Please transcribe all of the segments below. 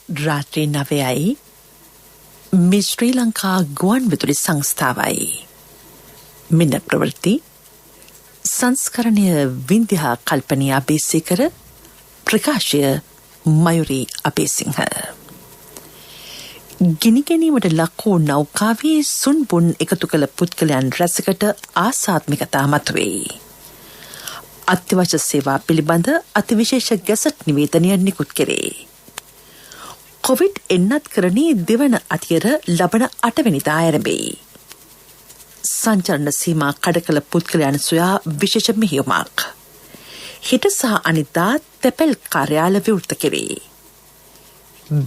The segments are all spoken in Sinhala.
රාත්‍රී 9යි මේ ශ්‍රී ලංකා ගුවන් විදුලි සංස්ථාවයි. මෙන්න ප්‍රවෘත්ති සංස්කරණය වින්දිහා කල්පනී අබේසේකර ප්‍රකාශය මයුරී අබේසිංහ. ගිනි ගැනීමට ලක් වූ නෞකාවේ සුන්බුන් එකතු කළ පුද්ගලයන් රැසකට ආසාත්මිකතා මතුවේ. අත්‍යවශ්‍ය සේවා පිළිබඳ අතිවිශේෂ ගැසට් නිවේදනය නිකුත් කෙරේ. කොවිඩ් එන්නත් කරණී දෙවන අතියර ලබන 8 වෙනිදා ආරම්භයි. සංචරණ සීමා කඩකල පුද්ගලයන් සොයා විශේෂ මෙහෙයුමක්. හිට සහ අනිද්දා තැපැල් කාර්යාල විවෘත කෙරේ.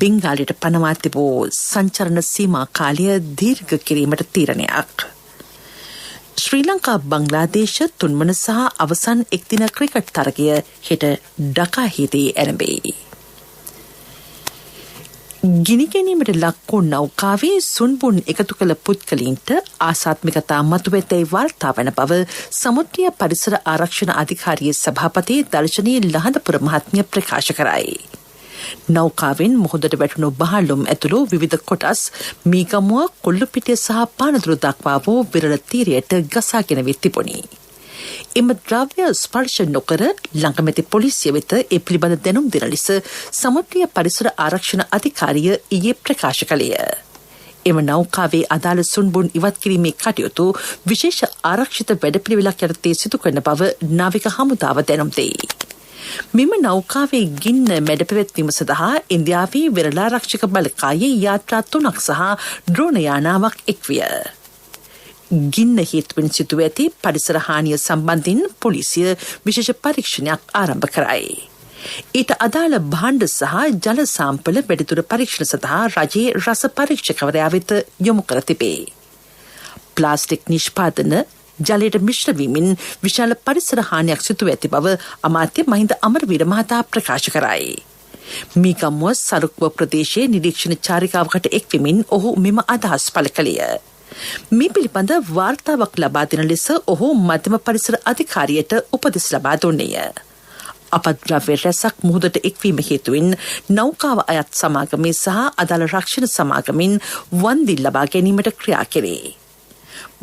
බෙන්ගාලයට පනවා තිබූ සංචරණ සීමා කාලය දීර්ඝ කිරීමට තීරණයක්. ශ්‍රී ලංකා බංග්ලාදේශ තුන්වන සහ අවසන් එක්දින ක්‍රිකට් තරගය හෙට ඩකාහිදී ආරම්භයි. ගිනි ගැනීමට ලක් වූ නෞකාවේ සුන්බුන් එකතු කළ පුද්ගලයින්ට ආසාත්මිකතා මතුවෙතැයි වාර්තා වන බව සමුද්‍රීය පරිසර ආරක්ෂණ අධිකාරියේ සභාපති දර්ශනී ලහඳපුර මහත්මිය ප්‍රකාශ කරයි. නෞකාවෙන් මුහුදට වැටුණු බහල්ලුම් ඇතුළු විවිධ කොටස් මීගමුව කොල්ලුපිටිය සහ පානදුර දක්වා වූ විරල තීරයට ගසාගෙන වෙත් තිබුණි. එම ද්‍රව්‍ය ස්පර්ශ නොකර ලංකමැති පොලිසිය වෙත ඒ පිළිබඳ දැනුම් දෙන ලෙස සමුද්‍රීය පරිසර ආරක්ෂණ අධිකාරිය ඊයේ ප්‍රකාශ කළේය. එම නෞකාවේ අදාළ සුන්බුන් ඉවත් කිරීමේ කටයුතු විශේෂ ආරක්ෂිත වැඩපිළිවෙලක් යටතේ සිදු කරන බව නාවික හමුදාව දැනුම් දෙයි. මෙම නෞකාවේ ගින්න මැඩ පැවැත්වීම සඳහා ඉන්දියාවේ වෙරළාරක්ෂක බලකායේ යාත්‍රා 3ක් සහ ඩ්‍රෝන යානාවක් එක්විය. ගින්න හේතුවෙන් සිදුව ඇති පරිසර හානිය සම්බන්ධයෙන් පොලිසිය විශේෂ පරීක්ෂණයක් ආරම්භ කරයි. ඊට අදාළ භාණ්ඩ සහ ජල සාම්පල වැඩිදුර පරීක්ෂණ සඳහා රජයේ රස පරීක්ෂකවරයා වෙත යොමු කර තිබේ. ප්ලාස්ටික් නිෂ්පාදන ජලයට මිශ්‍ර වීමෙන් විශාල පරිසර හානියක් සිදුව ඇති බව අමාත්‍ය මහින්ද අමරවීර මහතා ප්‍රකාශ කරයි. මීගමුව සරුක්ව ප්‍රදේශයේ නිරීක්ෂණ චාරිකාවකට එක්වෙමින් ඔහු මෙම අදහස් පළ කළේය. මේ පිළිබඳ වාර්තාවක් ලබා දෙන ලෙස ඔහු මධ්‍යම පරිසර අධිකාරියට උපදෙස් ලබා දුන්නේය. අපද්‍රව්‍ය රැසක් මුහුදට එක්වීම හේතුවෙන් නෞකාව අයත් සමාගමේ සහ අදාළ රක්ෂණ සමාගමින් වන්දි ලබා ගැනීමට ක්‍රියා කෙරේ.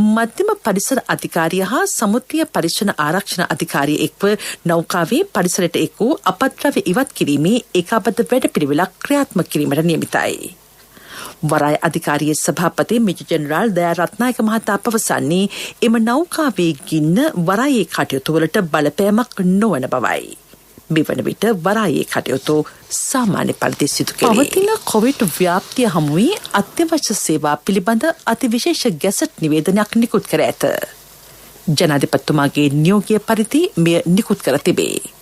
මධ්‍යම පරිසර අධිකාරිය හා සමුද්‍රීය පරීක්ෂණ ආරක්ෂණ අධිකාරිය එක්ව නෞකාවේ පරිසරයට එක් වූ අපද්‍රව්‍ය ඉවත් කිරීමේ ඒකාබද්ධ වැඩපිළිවෙලක් ක්‍රියාත්මක කිරීමට නියමිතයි. වරාය අධිකාරියේ සභාපති මේජර් ජෙනරාල් දයා රත්නායක මහතා පවසන්නේ එම නෞකාවේ ගින්න වරායේ කටයුතු වලට බලපෑමක් නොවන බවයි. මෙවන විට වරායේ කටයුතු සාමාන්‍ය පරිදි සිදු කෙරේ. පවතින කොවිඩ් ව්‍යාප්තිය හමුවේ අත්‍යවශ්‍ය සේවා පිළිබඳ අතිවිශේෂ ගැසට් නිවේදනයක් නිකුත් කර ඇත. ජනාධිපතිතුමාගේ නියෝගය පරිදි මෙය නිකුත් කර තිබේ.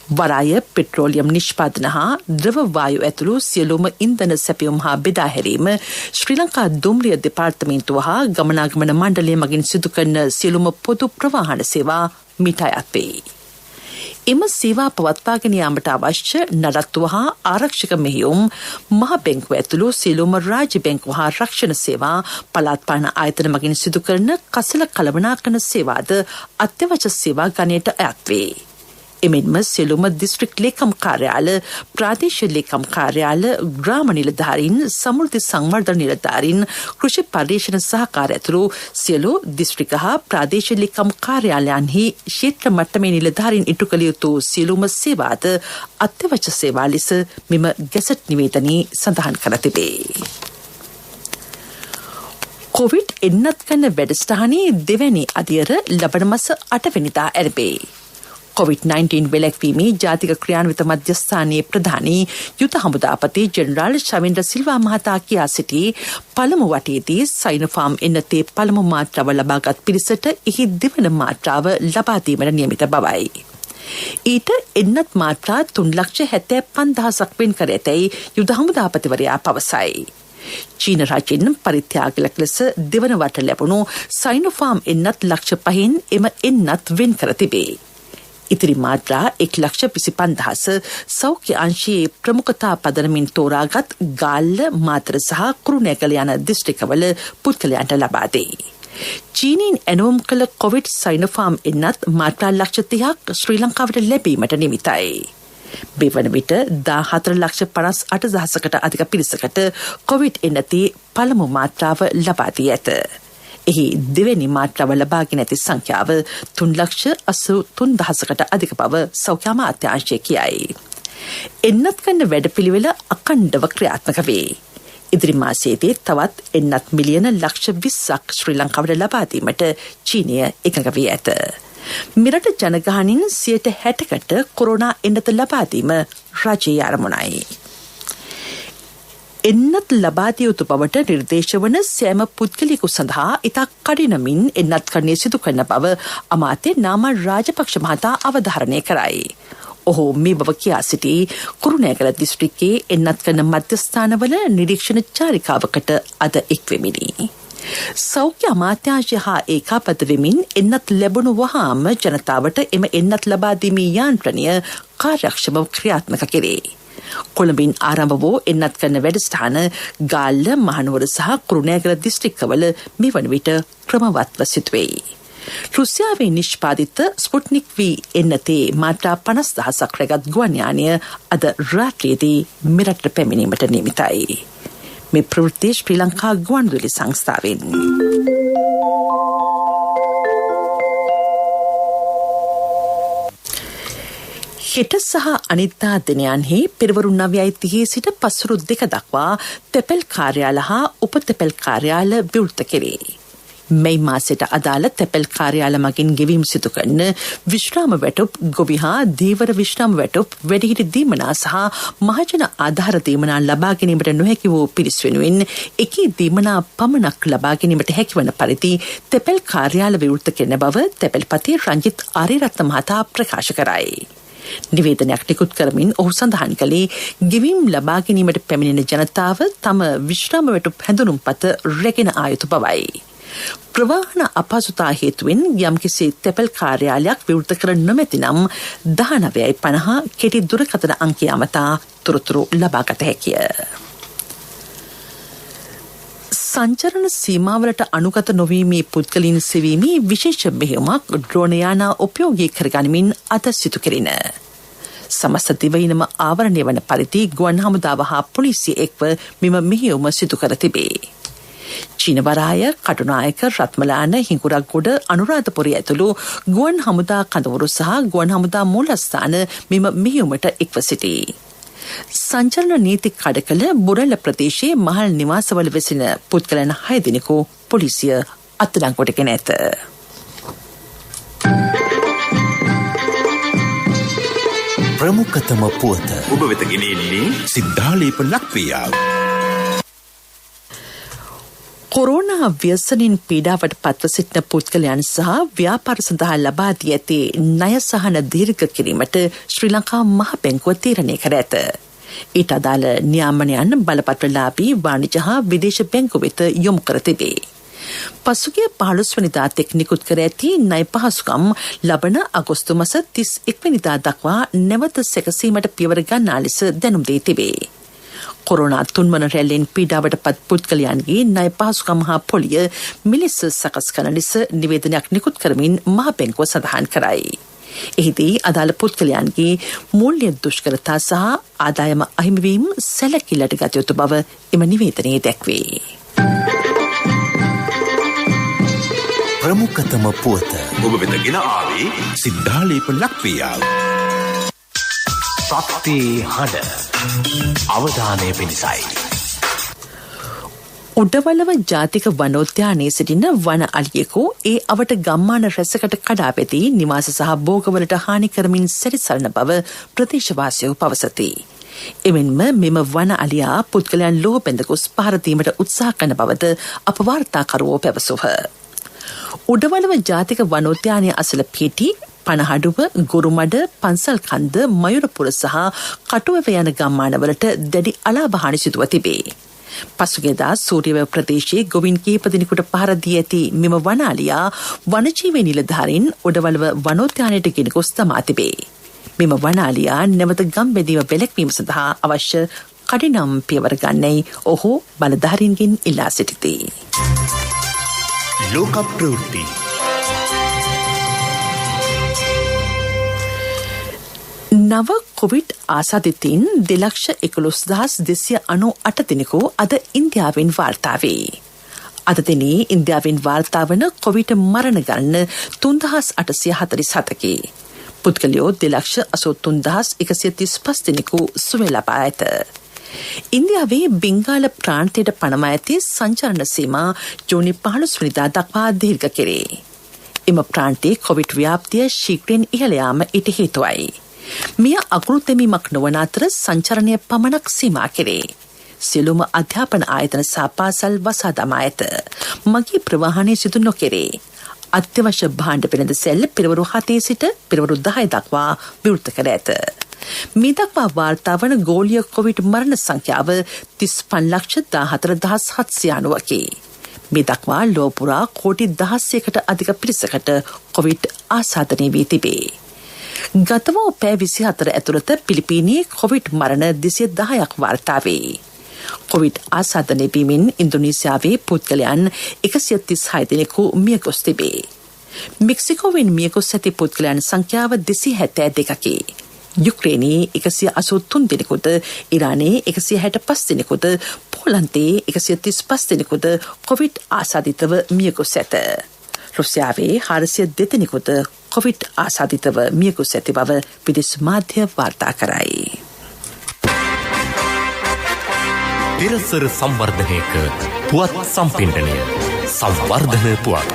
වරාය පෙට්‍රෝලියම් නිෂ්පාදන හා ද්‍රව වායු ඇතුළු සියලුම ඉන්ධන සැපයුම් හා බෙදා හැරීම ශ්‍රී ලංකා දුම්රිය දෙපාර්තමේන්තුව හා ගමනාගමන මණ්ඩලය මගින් සිදු කරන සියලුම පොදු ප්‍රවාහන සේවා මිට අයත් වේ. එම සේවා පවත්වාගෙන යාමට අවශ්‍ය නඩත්තුව හා ආරක්ෂක මෙහෙයුම් මහ බැංකුව ඇතුළු සියලුම රාජ්‍ය බැංකුව හා රක්ෂණ සේවා පළාත් පාලන ආයතන මගින් සිදු කරන කසල කළමනාකරන සේවාද අත්‍යවශ්‍ය සේවා ගණයට අයත් වේ. එමෙන්ම සියලුම දිස්ත්‍රික් ලේකම් කාර්යාල, ප්‍රාදේශීය ලේකම් කාර්යාල, ග්‍රාම නිලධාරීන්, සමෘද්ධි සංවර්ධන නිලධාරීන්, කෘෂි පර්යේෂණ සහකාර ඇතුළු සියලු දිස්ත්‍රික් හා ප්‍රාදේශීය ලේකම් කාර්යාලයන්හි ක්ෂේත්‍ර මට්ටමේ නිලධාරීන් ඉටු කළ යුතු සියලුම සේවාද අත්‍යවශ්‍ය සේවා ලෙස මෙම ගැසට් නිවේදනයේ සඳහන් කර තිබේ. කොවිඩ් එන්නත් කරන වැඩසටහනේ දෙවැනි අදියර ලබන මාස 8 වෙනිදා ආරම්භයි. COVID-19 වැළැක්වීමේ ජාතික ක්‍රියාන්විත මධ්‍යස්ථානයේ ප්‍රධානී යුද හමුදාපති ජෙනරාල් ශවින්ද්‍ර සිල්වා මහතා කියා සිටි පළමු වටයේදී සයිනෝෆාම් එන්නතේ පළමු මාත්‍රාව ලබාගත් පිරිසට එහි දෙවන මාත්‍රාව ලබා දීමට නියමිත බවයි. ඊට එන්නත් මාත්‍රා 3,75,000ක් වෙන් කර ඇතැයි යුද හමුදාපතිවරයා පවසයි. චීන රජයෙන් පරිත්‍යාගලක් ලෙස දෙවන වට ලැබුණු සයිනෝෆාම් එන්නත් ලක්ෂ 5න් එම එන්නත් වෙන් කර තිබේ. ඉතිරි මාත්‍රා 1,25,000 සෞඛ්‍ය අංශයේ ප්‍රමුඛතා පදනමින් තෝරාගත් ගාල්ල, මාතර සහ කුරුණෑගල යන දිස්ත්‍රික්කවල පුද්ගලයන්ට ලබා දෙයි. චීනීන් ඇනවුම් කළ කොවිඩ් සයිනෝෆාම් එන්නත් මාත්‍රා ලක්ෂ 30ක් ශ්‍රී ලංකාවට ලැබීමට නිමිතයි. බෙවන විට 14,58,000කට අධික පිරිසකට කොවිඩ් එන්නතේ පළමු මාත්‍රාව ලබා දී ඇත. එහි දෙවැනි මාත්‍රාව ලබාගෙන ඇති සංඛ්‍යාව 3,83,000කට අධික බව සෞඛ්‍ය අමාත්‍යාංශය කියයි. එන්නත් ගන්න වැඩපිළිවෙල අඛණ්ඩව ක්‍රියාත්මක වේ. ඉදිරි මාසයේදී තවත් එන්නත් මිලියන ලක්ෂ 20ක් ශ්‍රී ලංකාවට ලබා දීමට චීනය එකඟ වී ඇත. මෙරට ජනගහනින් 60%කට කොරෝනා එන්නත ලබා දීම රජයේ අරමුණයි. එන්නත් ලබා දිය යුතු බවට නිර්දේශ වන සෑම පුද්ගලයෙකු සඳහා ඉතා කඩිනමින් එන්නත් කරන්නේ සිදු කරන බව අමාත්‍ය නාමල් රාජපක්ෂ මහතා අවධාරණය කරයි. ඔහු මේ බව කියා සිටි කුරුණෑගල දිස්ත්‍රික්කයේ එන්නත් කරන මධ්‍යස්ථානවල නිරීක්ෂණ චාරිකාවකට අද එක්වෙමිනි. සෞඛ්‍ය අමාත්‍යාංශය හා ඒකාබද්ධ වෙමින් එන්නත් ලැබුණු වහාම ජනතාවට එම එන්නත් ලබා දීමේ යාන්ත්‍රණය කාර්යක්ෂමව ක්‍රියාත්මක කෙරේ. කොළඹින් ආරම්භ වූ එන්නත් කරන වැඩසටහන ගාල්ල, මහනුවර සහ කුරුණෑගල දිස්ත්‍රික්කවල මේ වන විට ක්‍රමවත්ව සිදුවෙයි. රුසියාවේ නිෂ්පාදිත ස්පුට්නික් V එන්නතේ මාත්‍රා 50,000ක් රැගත් ගුවන් යානය අද රාත්‍රියේදී මෙරටට පැමිණීමට නියමිතයි. මේ ප්‍රවෘත්ති ශ්‍රී ලංකා ගුවන්විදුලි සංස්ථාවෙන්. හෙට සහ අනිද්දා දිනයන්හි පෙරවරු 9:30 සිට පස්වරු 2 දක්වා තෙපෙල් කාර්යාල හා උපතෙපෙල් කාර්යාල විවෘත කෙරේ. මේ මාසයට අදාළ තෙපෙල් කාර්යාල මගින් ගෙවීම් සිදු කරන විශ්‍රාම වැටුප්, ගොවි හා දීවර විශ්‍රාම වැටුප්, වැඩිහිටි දීමනා සහ මහජන ආධාර දීමනා ලබා ගැනීමට නොහැකි වූ පිරිස් වෙනුවෙන් එකී දීමනා පමණක් ලබා ගැනීමට හැකිවන පරිදි තෙපෙල් කාර්යාල විවෘත කරන බව තෙපෙල්පති රංජිත් ආරියරත්න මහතා ප්‍රකාශ කරයි. නිවේදනයක් නිකුත් කරමින් ඔහු සඳහන් කළේ ගෙවීම් ලබා ගැනීමට පැමිණෙන ජනතාව තම විශ්‍රාම වැටුප් හැඳුනුම්පත රැගෙන ආ යුතු බවයි. ප්‍රවාහන අපහසුතා හේතුවෙන් යම්කිසි තෙපෙල් කාර්යාලයක් විවෘත කර නොමැති නම් 1950 කෙටි දුරකථන අංකය අමතා තොරතුරු ලබාගත හැකිය. සංචරණ සීමාවලට අනුගත නොවීමේ පුද්ගලින් සෙවීමේ විශේෂ මෙහෙයුමක් ඩ්‍රෝන යානා උපයෝගී කරගනිමින් අද සිදු කෙරින. සමස්ත දිවයිනම ආවරණය වන පරිදි ගුවන් හමුදාව හා පොලිසිය එක්ව මෙම මෙහෙයුම සිදු කර තිබේ. චීනවරාය, කටුනායක, රත්මලාන, හිඟුරක්ගොඩ, අනුරාධපුරය ඇතුළු ගුවන් හමුදා කඳවුරු සහ ගුවන් හමුදා මූලස්ථාන මෙම මෙහෙයුමට එක්ව සිටී. සංචලන නීති කඩකල බුරල ප්‍රදේශයේ මහල් නිවාසවල වෙසෙන පුද්ගලයන් 6 දෙනෙකු පොලිසිය අත්අඩංගුවටගෙන ඇත. ප්‍රමුඛතම පුවත ඔබ වෙත ගෙනෙන්නේ සිද්ධාලේප ලක්වියාව. කොරෝනා ව්‍යසනින් පීඩාවට පත්ව සිටින පුද්ගලයන් සහ ව්‍යාපාර සඳහා ලබා දී ඇති ණය සහන දීර්ඝ කිරීමට ශ්‍රී ලංකා මහ බැංකුව තීරණය කර ඇත. ඊට අදාළ නියාමනයන් බලපත්‍රලාභී වාණිජ හා විදේශ බැංකුව වෙත යොමු කර තිබේ. පසුගිය 15 වෙනිදා තෙක් නිකුත් කර ඇති ණය පහසුකම් ලබන අගෝස්තු මාස 31 වෙනිදා දක්වා නැවත සැකසීමට පියවර ගන්නා ලෙස දැනුම් දී තිබේ. කොරෝනා තුන්වන රැල්ලෙන් පීඩාවට පත් පුද්ගලයන්ගේ ණය පහසුකම් හා පොලිය මිලෙස සකස් කරන ලෙස නිවේදනයක් නිකුත් කරමින් මහ බැංකුව සඳහන් කරයි. එහිදී අදාළ පුද්ගලයන්ගේ මූල්‍ය දුෂ්කරතා සහ ආදායම අහිමිවීම සැලකිල්ලට ගත යුතු බව එම නිවේදනයේ දැක්වේ. ප්‍රමුඛතම පුවත ඔබ වෙත ගෙන ආවේ සිද්ධාලේප ලක්වියාව. සත්‍ය හඬ අවධානය පිණිසයි. උඩවලව ජාතික වනෝද්‍යානයේ සිටින වන අලියෙකු ඒ අවට ගම්මාන රැසකට කඩා පැති නිවාස සහ භෝගවලට හානි කරමින් සැරිසරන බව ප්‍රදේශවාසීහු පවසති. එමෙන්ම මෙම වන අලියා පුද්ගලයන් ලොව බැඳ ගොස් පහර දීමට උත්සාහ කරන බවද අප වාර්තාකරුවෝ පැවසුහ. උඩවලව ජාතික වනෝද්‍යානයේ අසල පිහිටි පනහඩුව, ගුරුමඩ, පන්සල් කන්ද, මයුරපුර සහ කටුවැව යන ගම්මානවලට දැඩි අලාභහානි සිදුව තිබේ. පසුගියදා සූරියවැව ප්‍රදේශයේ ගොවින් කිහිප දෙනෙකුට පහර දී ඇති මෙම වනාලියා වනජීවී නිලධාරීන් ඔඩවලව වනෝද්‍යානයට ගෙන ගොස් දමා තිබේ. මෙම වනාලියා නැවත ගම් බෙදීම වැළැක්වීම සඳහා අවශ්‍ය කඩිනම් පියවර ගන්නයි ඔහු බලධාරීන්ගෙන් ඉල්ලා සිටිති. ලෝක ප්‍රවෘත්ති නව කොවිඩ් ආසාදිතයින් 2,11,298 දෙනෙකු අද ඉන්දියාවෙන් වාර්තා වේ. අද දිනේ ඉන්දියාවෙන් වාර්තා වන කොවිඩ් මරණ ගණන 3,847කි. පුද්ගලයෝ 2,83,135 දෙනෙකු සුවය ලබා ඇත. ඉන්දියාවේ බිංගාල ප්‍රාන්තයට පනමා ඇති සංචරණ සීමා ජූනි 15 වෙනිදා දක්වා දීර්ඝ කෙරේ. එම ප්‍රාන්තයේ කොවිඩ් ව්‍යාප්තිය ශීඝ්‍රයෙන් ඉහළ යාම ඊට හේතුවයි. මෙය අකුරු තැබීමක් නොවන අතර සංචරණය පමණක් සීමා කෙරේ. සියලුම අධ්‍යාපන ආයතන සහ පාසල් වසා දමා ඇත. මගී ප්‍රවාහනය සිදු නොකෙරේ. අත්‍යවශ්‍ය භාණ්ඩ වෙළඳ සැල් පෙරවරු 7 සිට පෙරවරු 10 දක්වා විවෘත කර ඇත. මේ දක්වා වාර්තා වන ගෝලීය කොවිඩ් මරණ සංඛ්‍යාව 35,14,790කි. මේ දක්වා ලොව පුරා කෝටි 16කට අධික පිරිසකට කොවිඩ් ආසාදනය වී තිබේ. ගත වූ පැය 24 ඇතුළත පිලිපීනයේ කොවිඩ් මරණ 210ක් වාර්තා වේ. කොවිඩ් ආසාදනය වීමෙන් ඉන්දුනීසියාවේ පුද්ගලයන් 136 දෙනෙකු මිය ගොස් තිබේ. මෙක්සිකෝවෙන් මිය ගොස් ඇති පුද්ගලයන් සංඛ්‍යාව 272කි. යුක්රේනයේ 183 දෙනෙකුද, ඉරානයේ 165 දෙනෙකුද, පෝලන්තයේ 135 දෙනෙකුද කොවිඩ් ආසාදිතව මිය ගොස් ඇත. රුසියාවේ 402 දෙනෙකුද කොවිඩ් ආසාදිතව මිය ගොස් ඇති බව විදේශ මාධ්‍ය වාර්තා කරයි. පෙරසර සංවර්ධනයක පුවත් සම්පින්ඩනය සංවර්ධන පුවත්.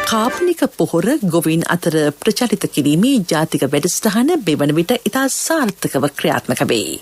කාපනික පොහොර ගොවීන් අතර ප්‍රචලිත කිරීමේ ජාතික වැඩසටහන බෙවන විට ඉතා සාර්ථකව ක්‍රියාත්මක වේ.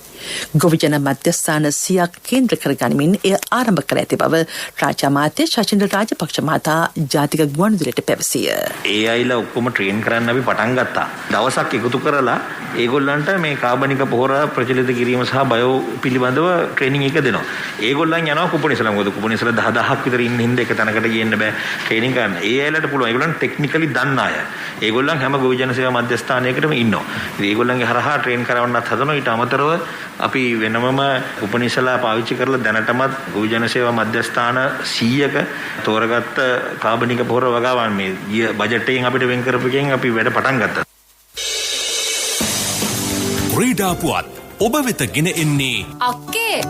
ගොවිජන මධ්‍යස්ථාන 100ක් කේන්ද්‍ර කර ගනිමින් එය ආරම්භ කර ඇති බව රාජ්‍ය අමාත්‍ය ශචින්ද්‍ර රාජපක්ෂ මහතා ජාතික ගුවන්විදුලියට පැවසිය. ඒ අයලා ඔක්කොම ට්‍රේන් කරන්න අපි පටන් ගත්තා. දවසක් එකතු කරලා ඒගොල්ලන්ට මේ කාබනික පොහොර ප්‍රචලිත කිරීම සහ බයෝ පිළිබඳව ට්‍රේනින් එක දෙනවා. ඒගොල්ලන් යනවා කුපනිසල. මොකද කුපනිසල 10000ක් විතර ඉන්න හින්දා එක තැනකට ගියන්න බෑ ට්‍රේනින් කරන්න. ඒ අයලට පුළුවන්. ඒගොල්ලන් ටෙක්නිකලි දන්න අය. ඒගොල්ලන් හැම ගොවිජන සේවා මධ්‍යස්ථානයකටම ඉන්නවා. ඉතින් ඒගොල්ලන්ගේ හරහා ට්‍රේන් කරවන්නත් හදනවා. ඊට අමතරව අපි වෙනමම උපනිෂලා පාවිච්චි කරලා දැනටමත් ගොවිජන සේවා මධ්‍යස්ථාන 100ක තෝරගත්ත කාබනික පොහොර වගාවන් මේ බජට් එකෙන් අපිට වෙන් කරපුවකින් අපි වැඩ පටන් ගත්තා. ක්‍රීඩා පුවත් ඔබ වෙත ගෙන එන්නේ අක්කේ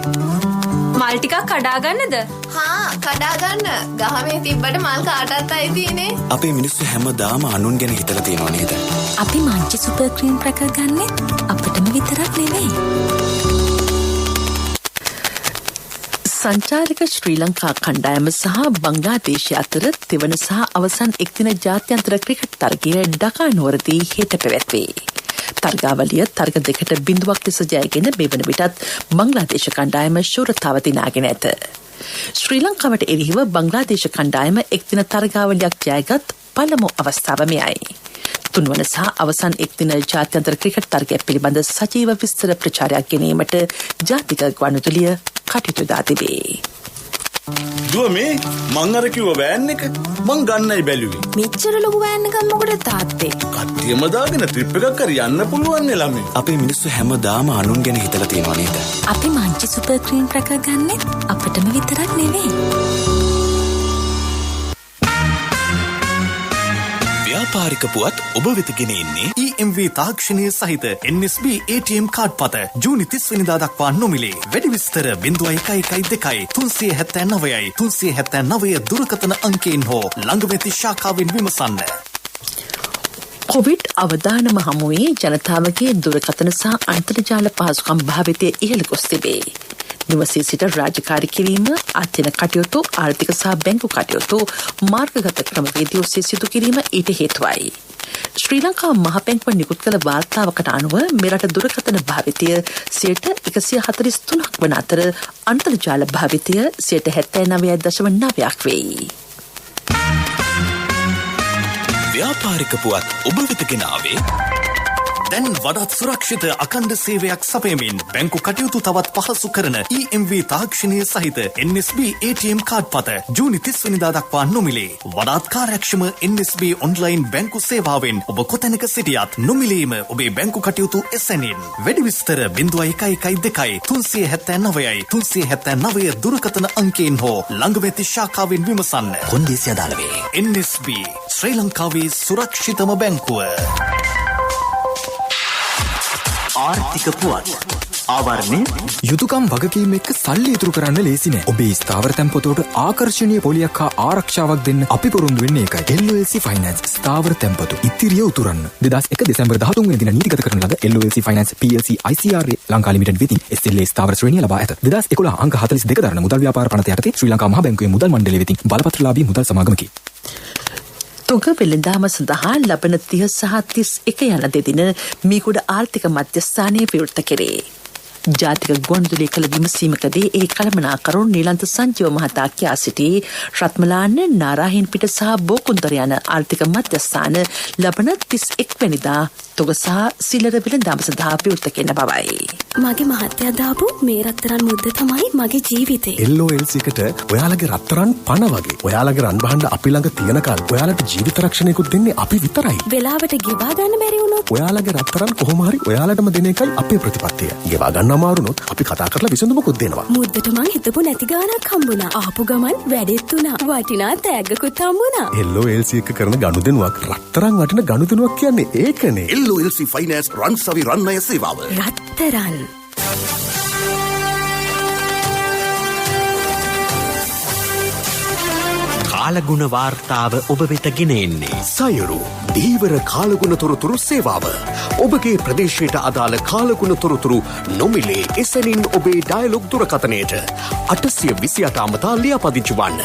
මල් ටිකක් කඩා ගන්නද? හා කඩා ගන්න. ගහමේ තිබ්බට මල් කාටත් අයිතිනේ. අපේ මිනිස්සු හැමදාම අනුන් ගැන හිතලා තියෙනව නේද? අපි මංචි සුපර් ක්‍රීම් පැකර් ගන්නෙ අපිටම විතරක් නෙවෙයි. සංචාරක ශ්‍රී ලංකා කණ්ඩායම සහ බංග්ලාදේශය අතර තෙවන සහ අවසන් එක්දින ජාත්‍යන්තර ක්‍රිකට් තරගය ඩකා නුවරදී හෙට පැවැත්වේ. තරගාවලිය තරග 2-0 ලෙස ජයගෙන මෙවන විටත් බංග්ලාදේශ කණ්ඩායම ශූරතාව දිනාගෙන ඇත. ශ්‍රී ලංකාවට එරෙහිව බංග්ලාදේශ කණ්ඩායම එක්දින තරගාවලියක් ජයගත් පළමු අවස්ථාව මෙයයි. තුන්වන සහ අවසන් එක්දින ජාත්‍යන්තර ක්‍රිකට් තරගය පිළිබඳ සජීව විස්තර ප්‍රචාරයක් ගැනීමට ජාතික ගුවන්විදුලිය කටයුතු දා තිබේ. දුව මේ මං අර කිව්ව වෑන් එක මං ගන්නයි බැලුවේ. මෙච්චර ලොකු වෑන් එකක් මොකටද තාත්තේ? කට්ටියම දාගෙන ට්‍රිප් එකක් හරි යන්න පුළුවන් නේ ළමයි. අපේ මිනිස්සු හැමදාම අනුන් ගැන හිතලා තියෙනව නේද? අපි මංචි සුපර් ක්‍රීම් පැකර් ගන්නෙ අපිටම විතරක් නෙවෙයි. ව්‍යාපාරික පුවත් ඔබ වෙත ගෙන එන්නේ EMV තාක්ෂණය සහිත NSB ATM කාඩ් පත ජූනි 30 වෙනිදා දක්වා නොමිලේ. වැඩි විස්තර 0112 379 379 දුරකථන අංකයෙන් හෝ ළඟම ඇති ශාඛාවෙන් විමසන්න. කොවිඩ් අවදානම හමුවේ ජනතාවගේ දුරකථන සහ අන්තර්ජාල පහසුකම් භාවිතය ඉහළ ගොස් තිබේ. නිවසේ සිට රාජකාරී කිරීම, අධ්‍යයන කටයුතු, ආර්ථික සහ බැංකු කටයුතු මාර්ගගත ක්‍රමවේදී ඔස්සේ සිදු කිරීම ඊට හේතුවයි. ශ්‍රී ලංකා මහපැංකුව නිකුත් කළ වාර්තාවකට අනුව මෙරට දුරකථන භාවිතය 143% වන අතර අන්තර්ජාල භාවිතය 79.9% වෙයි. ව්‍යාපාරික පුවත් ඔබ වෙත ගෙනාවේ දැන් වඩාත් සුරක්ෂිත අඛණ්ඩ සේවයක් සපයමින් බැංකු කටයුතු තවත් පහසු කරන EMV තාක්ෂණය සහිත NSB ATM කාඩ් පත ජූනි 30 වෙනිදා දක්වා නොමිලේ. වඩාත් කාර්යක්ෂම NSB ඔන්ලයින් බැංකු සේවාවෙන් ඔබ කොතැනක සිටියත් නොමිලේම ඔබේ බැංකු කටයුතු එසැනින්. වැඩි විස්තර 0112 379 379 දුරකථන අංකයෙන් හෝ ළඟම ඇති ශාඛාවෙන් විමසන්න. කොන්දේසි අදාළ වේ. NSB ශ්‍රී ලංකාවේ සුරක්ෂිතම බැංකුව. ආර්ථික පුවත් ආවරණය යුතුයකම් වගකීම් එක්ක සල්ලි ඉතුරු කරන්න ලේසි නෑ. ඔබේ ස්ථාවර තැන්පතට ආකර්ෂණීය පොලියක් හා ආරක්ෂාවක් දෙන්න අපි පුරුදු වෙන්නේ ඒකයි. LOLC Finance ස්ථාවර තැන්පතු ඉතිරිය උතුරන්න. 2001 දෙසැම්බර් 13 වෙනි දින නීතිගත කරන ලද LOLC Finance PLC ICR Lanka limited වෙතින් SLA ස්ථාවර ශ්‍රේණිය ලබා ඇත. 2011 අංක 42 දරන මුදල් ව්‍යාපාර පනත යටතේ ශ්‍රී ලංකා මහ බැංකුවේ මුදල් මණ්ඩලය වෙතින් බලපත්‍රලාභී මුදල් සමාගමකි. තොග වෙළඳාම සඳහා ලබන 30 සහ 31 යන දෙදින මීකුඩ ආර්ථික මධ්‍යස්ථානයේ විවෘත කෙරේ. ජාතික ගුවන්විදුලිය කළ විමසීමකදී ඒ කළමනාකරුන් නිලන්ත සංජීව මහතා කියා සිටි රත්මලාන නාරාහින් පිට සහ බෝකුන්දර යන ආර්ථික මධ්‍යස්ථාන ලබන 31 වෙනිදා තොග සහ සිල්ලර වෙළඳාම සඳහා විවෘත කෙරෙන බවයි. මගේ මහත්තයා දාපු මේ රත්තරන් මුද්ද තමයි මගේ ජීවිතේ. LOLC එකට ඔයාලගේ රත්තරන් පණ වගේ. ඔයාලගේ රන් බහන්න අපි ළඟ තියනකල් ඔයාලට ජීවිත රක්ෂණයකුත් දෙන්නේ අපි විතරයි. වෙලාවට ගෙවා ගන්න බැරි වුණොත් ඔයාලගේ රත්තරන් කොහොම හරි ඔයාලටම දෙන එකයි අපේ ප්‍රතිපත්තිය. ගෙවා ගන්න අමාරුනොත් අපි කතා කරලා විසඳුමකුත් දෙනවා. මුද්දට මං හිතපු නැති ගාණක් හම්බුණා. ආපු ගමන් වැඩෙත් උනා. වටිනා තෑග්ගකුත් හම්බුණා. LOLC එක කරන ගනුදෙනුවක් රත්තරන් වටින ගනුදෙනුවක් කියන්නේ ඒකනේ. LOLC Finance රන්සවි රන්නය සේවාව. රත්තරන් කාලගුණ වාර්තාව ඔබ වෙත ගෙන එන්නේ සයුරු දීවර කාලගුණ තොරතුරු සේවාව. ඔබගේ ප්‍රදේශයට අදාළ කාලගුණ තොරතුරු නොමිලේ එසැනින් ඔබේ ඩයලොග් දුරකථනයට 828 අමතා ලියාපදිංචි වන්න.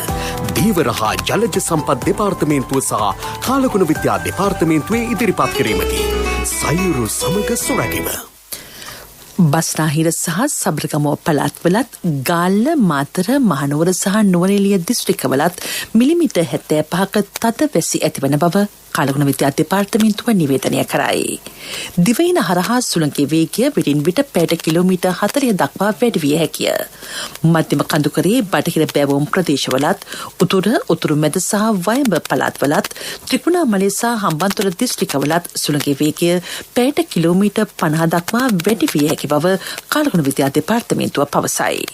දීවර හා ජලජ සම්පත් දෙපාර්තමේන්තුව සහ කාලගුණ විද්‍යා දෙපාර්තමේන්තුවේ ඉදිරිපත් කිරීමකි. සයුරු සමග සුරැකීම. බස්නාහිර සහ සබරගමුව පළාත්වලත් ගාල්ල මාතර මහනුවර සහ නුවරඑළිය දිස්ත්‍රික්කවලත් මිලිමීටර් 75ක තද වැසි ඇතිවන බව කාලගුණ විද්‍යා දෙපාර්තමේන්තුව නිවේදනය කරයි. දිවයින හරහා සුළඟේ වේගය විටින් විට පැයට කිලෝමීටර් 40 දක්වා වැඩි විය හැකිය. මධ්‍යම කඳුකරේ බටහිර බැවුම් ප්‍රදේශවලත් උතුරු මැද සහ වයඹ පළාත්වලත් ත්‍රිකුණාමලය සහ හම්බන්තොට දිස්ත්‍රික්කවලත් සුළඟේ වේගය පැයට කිලෝමීටර් 50 දක්වා වැඩි විය හැකි බව කාලගුණ විද්‍යා දෙපාර්තමේන්තුව පවසයි.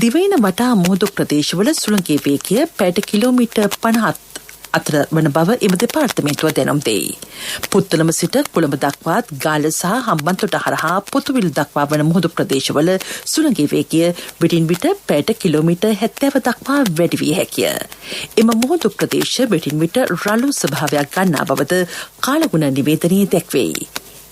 දිවයින වටා මුහුදු ප්‍රදේශවල සුළඟේ වේගය පැයට කිලෝමීටර් 50 අතර වන බව එම දෙපාර්තමේන්තුව දැනුම් දෙයි. පුත්තලම සිට කොළඹ දක්වාත් ගාල්ල සහ හම්බන්තොට හරහා පොතුවිල දක්වා වන මුහුදු ප්‍රදේශවල සුළඟේ වේගය විටින් විට පැයට කිලෝමීටර් 70 දක්වා වැඩි විය හැකිය. එම මුහුදු ප්‍රදේශ විටින් විට රළු ස්වභාවයක් ගන්නා බවද කාලගුණ නිවේදනයේ දැක්වෙයි.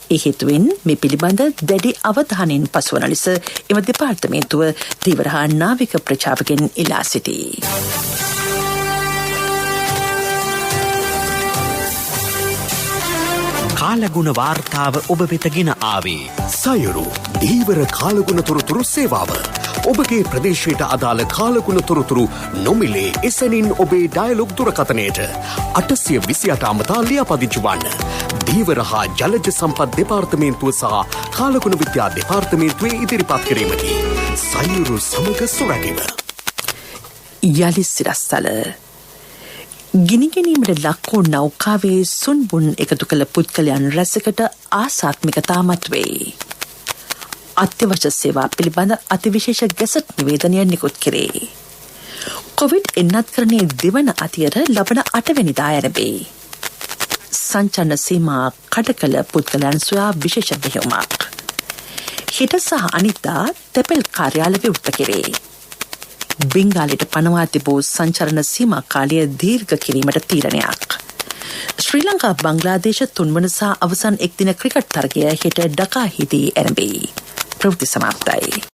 ඒ හේතුවෙන් මේ පිළිබඳ දැඩි අවධානයෙන් පසුවන ලෙස එම දෙපාර්තමේන්තුව දීවර හා නාවික ප්‍රචාරකයන් ඉල්ලා සිටී. කාලගුණ වාර්තාව ඔබ වෙත ගෙන ආවේ සයුරු දීවර කාලගුණ තොරතුරු සේවාව. ඔබගේ ප්‍රදේශයට අදාළ කාලගුණ තොරතුරු නොමිලේ එසැනින් ඔබේ ඩයලොග් දුරකථනයට 828 අමතා ලියාපදිංචි වන්න. දීවර හා ජලජ සම්පත් දෙපාර්තමේන්තුව සහ කාලගුණ විද්‍යා දෙපාර්තමේන්තුවේ ඉදිරිපත් කිරීමකි. සයුරු සමග සුරැකීම. යලි සිරස්තල ගිනිගැනීමට ලක්වූ නෞකාවේ සුන්බුන් එකතු කළ පුද්ගලයන් රැසකට ආසාත්මිකතා මතුවේ. අත්‍යවශ්‍ය සේවා පිළිබඳ අතිවිශේෂ ගැසට් නිවේදනය නිකුත් කෙරේ. කොවිඩ් එන්නත්කරණයේ දෙවන අතියර ලබන 8 වෙනිදා ආරම්භයි. සංචලන සීමා කඩ කළ පුද්ගලයන් සොයා විශේෂ මෙහෙයුමක්. හෙට සහ අනිද්දා තැපැල් කාර්යාල විවෘත කෙරේ. බෙන්ගාලයට පනවා තිබූ සංචරණ සීමා කාලය දීර්ඝ කිරීමට තීරණයක්. ශ්‍රී ලංකා බංග්ලාදේශ තුන්වන සහ අවසන් එක්දින ක්‍රිකට් තරගය හෙට ඩකාහිදී ආරම්භයි. ප්‍රවෘත්ති සමාප්තයි.